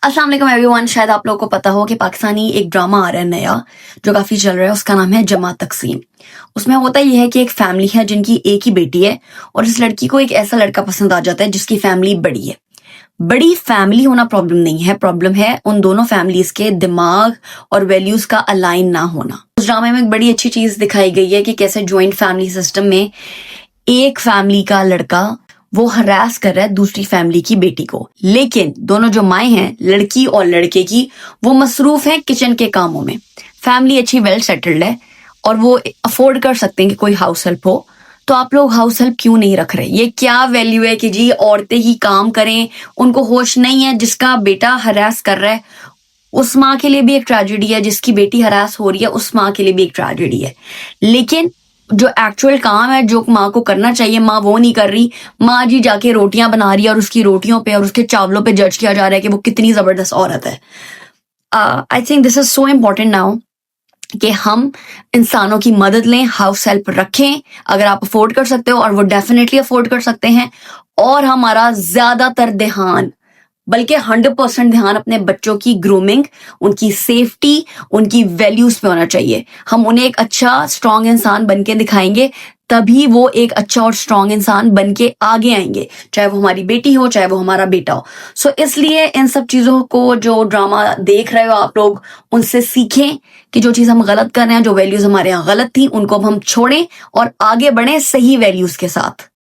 अस्सलाम वालेकुम एवरीवन। शायद आप लोगों को पता हो कि पाकिस्तानी एक ड्रामा आ रहा है नया जो काफ़ी चल रहा है। उसका नाम है जमात तकसीम। उसमें होता ये है कि एक फैमिली है जिनकी एक ही बेटी है और इस लड़की को एक ऐसा लड़का पसंद आ जाता है जिसकी फैमिली बड़ी है। बड़ी फैमिली होना प्रॉब्लम नहीं है, प्रॉब्लम है उन दोनों फैमिलीज के दिमाग और वैल्यूज का अलाइन ना होना। उस ड्रामे में एक बड़ी अच्छी चीज दिखाई गई है कि कैसे ज्वाइंट फैमिली सिस्टम में एक फैमिली का लड़का वो हरास कर रहा है दूसरी फैमिली की बेटी को, लेकिन दोनों जो माएँ हैं लड़की और लड़के की वो मसरूफ हैं किचन के कामों में। फैमिली अच्छी वेल सेटल्ड है और वो अफोर्ड कर सकते हैं कि कोई हाउस हेल्प हो, तो आप लोग हाउस हेल्प क्यों नहीं रख रहे? ये क्या वैल्यू है कि जी औरतें ही काम करें? उनको होश नहीं है जिसका बेटा हरास कर रहा है उस माँ के लिए भी एक ट्रेजेडी है, जिसकी बेटी हरास हो रही है उस माँ के लिए भी एक ट्रेजेडी है। लेकिन जो एक्चुअल काम है जो माँ को करना चाहिए माँ वो नहीं कर रही। माँ जी जाके रोटियां बना रही है और उसकी रोटियों पे और उसके चावलों पे जज किया जा रहा है कि वो कितनी जबरदस्त औरत है। I think this is so important now कि हम इंसानों की मदद लें, हाउस हेल्प रखें अगर आप अफोर्ड कर सकते हो, और वो डेफिनेटली अफोर्ड कर सकते हैं। और हमारा ज्यादातर ध्यान, बल्कि 100% ध्यान अपने बच्चों की ग्रूमिंग, उनकी सेफ्टी, उनकी वैल्यूज पे होना चाहिए। हम उन्हें एक अच्छा स्ट्रांग इंसान बन के दिखाएंगे तभी वो एक अच्छा और स्ट्रांग इंसान बन के आगे आएंगे, चाहे वो हमारी बेटी हो चाहे वो हमारा बेटा हो। सो इसलिए इन सब चीज़ों को जो ड्रामा देख रहे हो आप लोग उनसे सीखें कि जो चीज़ हम गलत कर रहे हैं, जो वैल्यूज हमारे यहाँ गलत थी उनको अब हम छोड़ें और आगे बढ़ें सही वैल्यूज के साथ।